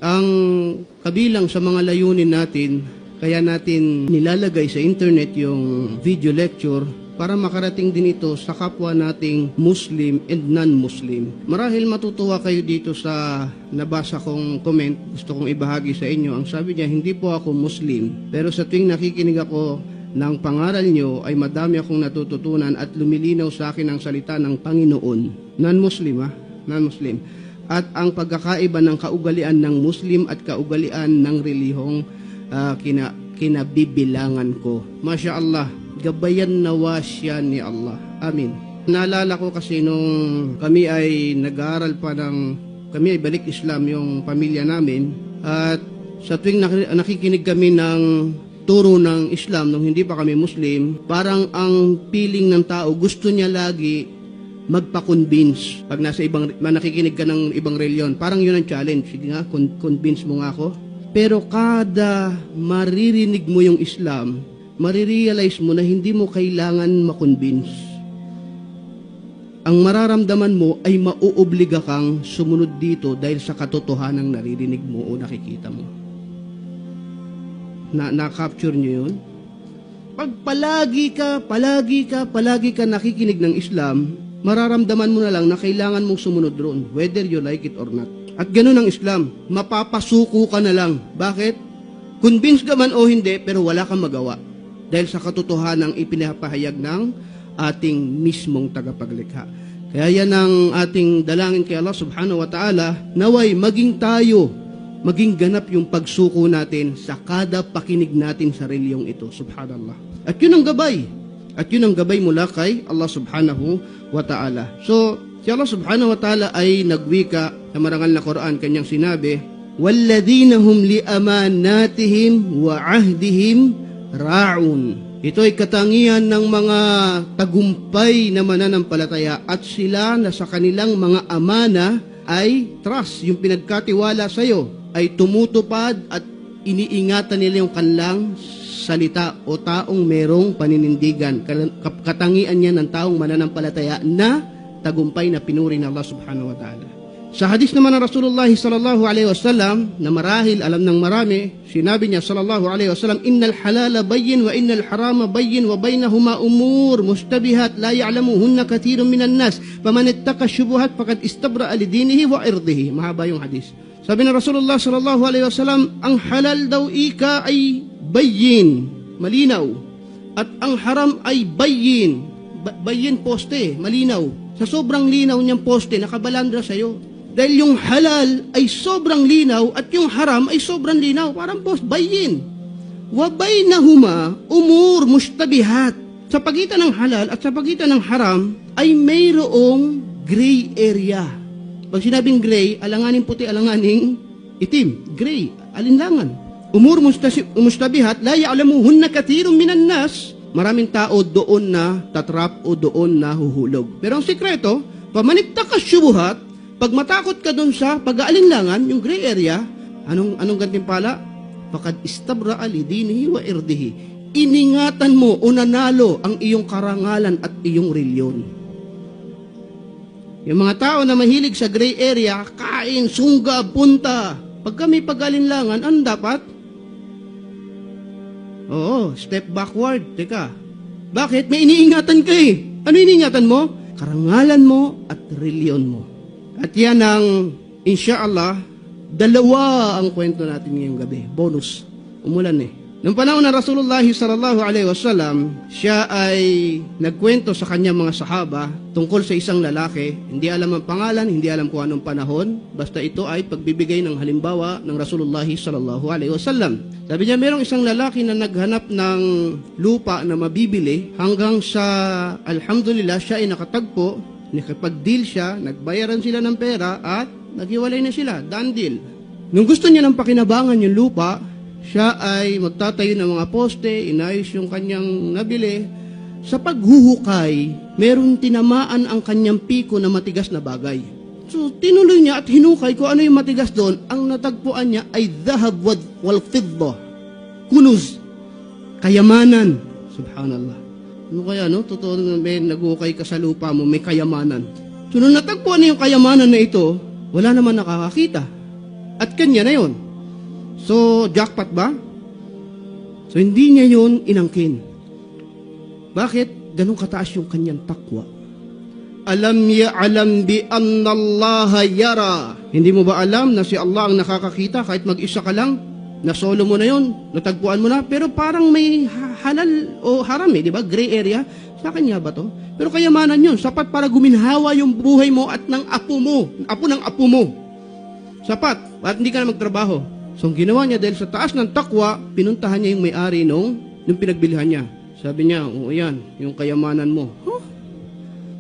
Ang kabilang sa mga layunin natin, kaya natin nilalagay sa internet yung video lecture para makarating din ito sa kapwa nating Muslim and non-Muslim. Marahil matutuwa kayo dito sa nabasa kong comment, gusto kong ibahagi sa inyo. Ang sabi niya, hindi po ako Muslim, pero sa tuwing nakikinig ako ng pangaral nyo ay madami akong natututunan at lumilinaw sa akin ang salita ng Panginoon. Non-Muslim non-Muslim. At ang pagkakaiba ng kaugalian ng Muslim at kaugalian ng relihong kinabibilangan ko. Masya Allah, gabayan nawa siya ni Allah. Amin. Naalala ko kasi nung kami ay nag-aaral pa kami ay balik Islam yung pamilya namin, at sa tuwing nakikinig kami ng turo ng Islam nung hindi pa kami Muslim, parang ang feeling ng tao gusto niya lagi magpa-convince. Pag nakikinig ka ng ibang reliyon, parang yun ang challenge. Sige nga, convince mo nga ako. Pero kada maririnig mo yung Islam, marirealize mo na hindi mo kailangan ma-convince. Ang mararamdaman mo ay mauobliga kang sumunod dito dahil sa katotohanang naririnig mo o nakikita mo. Na-capture nyo yun? Pag palagi ka nakikinig ng Islam, mararamdaman mo na lang na kailangan mong sumunod roon, whether you like it or not. At ganun ang Islam, mapapasuko ka na lang. Bakit? Convinced ka man o hindi, pero wala kang magawa. Dahil sa katotohanang ipinapahayag ng ating mismong tagapaglikha. Kaya yan ang ating dalangin kay Allah subhanahu wa ta'ala, naway maging ganap yung pagsuko natin sa kada pakinig natin sa reliyong ito. Subhanallah. At yun ang gabay. At yun ang gabay mula kay Allah subhanahu wa ta'ala. So, si Allah subhanahu wa ta'ala ay nagwika sa marangal na Quran, kanyang sinabi, وَالَّذِينَ هُمْ لِأَمَانَاتِهِمْ وَعَهْدِهِمْ رَاعُونَ. Ito ay katangian ng mga tagumpay na mananampalataya at sila na sa kanilang mga amana ay trust, yung pinagkatiwala sa iyo, ay tumutupad at iniingatan nila yung kanilang salita o taong merong paninindigan. Katangian niya ng taong mananampalataya na tagumpay na pinuri ng Allah subhanahu wa ta'ala. Sa hadis naman ng Rasulullah sallallahu alaihi wasallam, na marahil alam ng marami, sinabi niya sallallahu alaihi wasallam, innal halala bayyin wa innal harama bayyin wa bainahuma umur mustabihat la ya'lamuhunna kathirun minan nas faman ittaqa syubuhat faqad istabra'a lidinihi wa irdihi. Mahaba yung hadis. Sabi ng Rasulullah sallallahu alaihi wasallam, ang halal daw ika ay bayyin, malinaw, at ang haram ay bayyin. Bayyin poste, malinaw. Sa sobrang linaw niyang poste, nakabalandra sa'yo. Dahil yung halal ay sobrang linaw at yung haram ay sobrang linaw. Parang post, bayyin. Wa bainahuma umur mustabihat. Sa pagitan ng halal at sa pagitan ng haram ay mayroong gray area. Pag sinabing gray, alanganing puti, alanganing itim. Gray, alinlangan. Umur mustabihat, la ya'lamuhunna kathirun minan nas. Maraming tao doon na tatrap o doon na huhulog. Pero ang sikreto, pamanittakas syubuhat, pag matakot ka doon sa pag-aalinlangan, yung gray area, anong gantimpala? Fakad istabra'a lidinihi wa irdihi. Iningatan mo o nanalo ang iyong karangalan at iyong reliyon. Yung mga tao na mahilig sa gray area, kain, sungga, punta. Pag kami pag-aalinlangan, ano dapat? Oo, step backward. Teka, bakit? May iniingatan ka eh. Ano iniingatan mo? Karangalan mo at reliyon mo. At yan ang, insyaallah, dalawa ang kwento natin ngayong gabi. Bonus. Umulan eh. Noong panahon ng Rasulullah sallallahu alaihi wasallam, siya ay nagkwento sa kanyang mga sahaba tungkol sa isang lalaki. Hindi alam ang pangalan, hindi alam kung anong panahon. Basta ito ay pagbibigay ng halimbawa ng Rasulullah sallallahu alaihi wasallam. Sabi niya, mayroong isang lalaki na naghanap ng lupa na mabibili hanggang sa, alhamdulillah, siya ay nakatagpo, nakipag-deal siya, nagbayaran sila ng pera at naghiwalay na sila. Done deal. Nung gusto niya ng pakinabangan yung lupa, siya ay magtatayo ng mga poste, inayos yung kanyang nabili. Sa paghuhukay, meron tinamaan ang kanyang piko na matigas na bagay. So, tinuloy niya at hinukay kung ano yung matigas doon. Ang natagpuan niya ay dhahab wal fidda. Kunuz. Kayamanan. Subhanallah. Ano kaya, no? Totoo na may naghukay ka sa lupa mo, may kayamanan. So, nung natagpuan niya yung kayamanan na ito, wala naman nakakakita. At kanya na yun. So, jackpot ba? So, hindi niya yun inangkin. Bakit? Ganun kataas yung kanyang takwa. Alam bi anna Allah yara. Hindi mo ba alam na si Allah ang nakakakita kahit mag-isa ka lang? Na-solo mo na yun, natagpuan mo na, pero parang may halal o haram di ba? Gray area. Sa kanya ba to? Pero kayamanan yun, sapat para guminhawa yung buhay mo at ng apo mo, apo ng apo mo. Sapat, at hindi ka na magtrabaho. So, ang ginawa niya dahil sa taas ng takwa, pinuntahan niya yung may-ari nung pinagbilihan niya. Sabi niya, oo yan, yung kayamanan mo. Huh?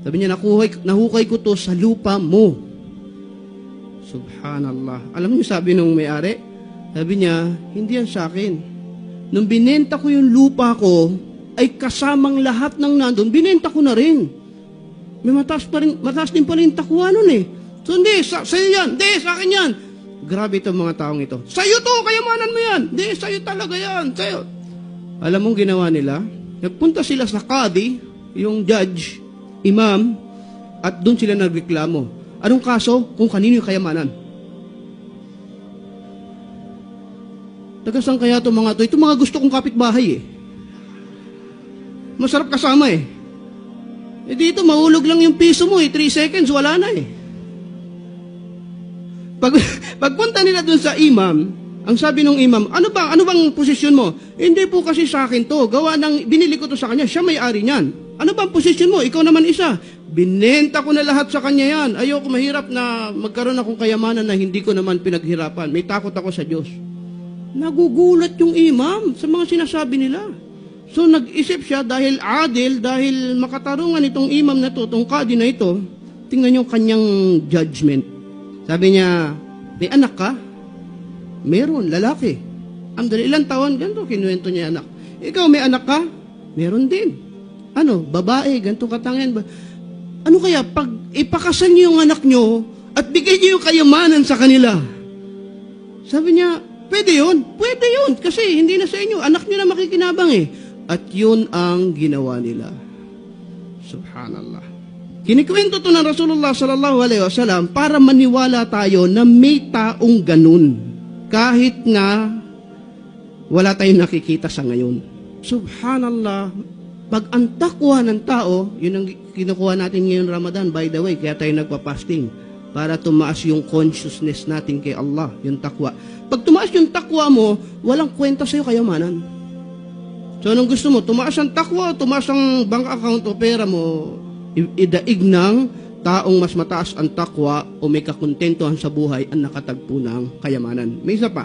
Sabi niya, nahukay ko to sa lupa mo. Subhanallah. Alam niyo sabi nung may-ari? Sabi niya, hindi yan sa akin. Nung binenta ko yung lupa ko, ay kasamang lahat ng nandun, binenta ko na rin. May mataas din pala yung takwa nun eh. So hindi, sa'yo yan. Hindi, sa akin yan. Grabe itong mga taong ito. Sa'yo to, kayamanan mo yan. Hindi, sa'yo talaga yan. Sa'yo. Alam mong ginawa nila? Nagpunta sila sa qadi, yung judge, imam, at doon sila nagreklamo. Anong kaso? Kung kanino yung kayamanan. Tagasang kaya itong mga to? Ito mga gusto kong kapitbahay eh. Masarap kasama eh. Eh dito, mahulog lang yung piso mo eh. 3 seconds, wala na eh. Pagpunta nila dun sa imam, ang sabi ng imam, ano bang posisyon mo? Hindi po kasi sa akin to. Gawa ng, binili ko to sa kanya. Siya may-ari niyan. Ano bang posisyon mo? Ikaw naman isa. Binenta ko na lahat sa kanya yan. Ayoko mahirap na magkaroon akong kayamanan na hindi ko naman pinaghirapan. May takot ako sa Diyos. Nagugulat yung imam sa mga sinasabi nila. So nag-isip siya dahil adil, dahil makatarungan itong imam na to, itong qadi na ito, tingnan yung kanyang judgment. Sabi niya, may anak ka? Meron, lalaki. Ang dali, ilang taon? Ganito, kinuwento niya anak. Ikaw, may anak ka? Meron din. Ano, babae, ganito katangian ba? Ano kaya, pag ipakasal niyo yung anak niyo at bigay niyo yung kayamanan sa kanila? Sabi niya, pwede yun, kasi hindi na sa inyo, anak niyo na makikinabang eh. At yun ang ginawa nila. Subhanallah. Kinikwento to ng Rasulullah sallallahu alaihi wasallam para maniwala tayo na may taong ganun. Kahit nga wala tayong nakikita sa ngayon. Subhanallah. Pag ang takwa ng tao, yun ang kinukuha natin ngayon Ramadan, by the way, kaya tayo nagpa-fasting. Para tumaas yung consciousness natin kay Allah, yung takwa. Pag tumaas yung takwa mo, walang kwenta sa'yo kayamanan. So, anong gusto mo? Tumaas ang takwa, tumaas ang bank account o pera mo, idaig ng taong mas mataas ang takwa o may kakontentuhan sa buhay ang nakatagpo ng kayamanan. May isa pa.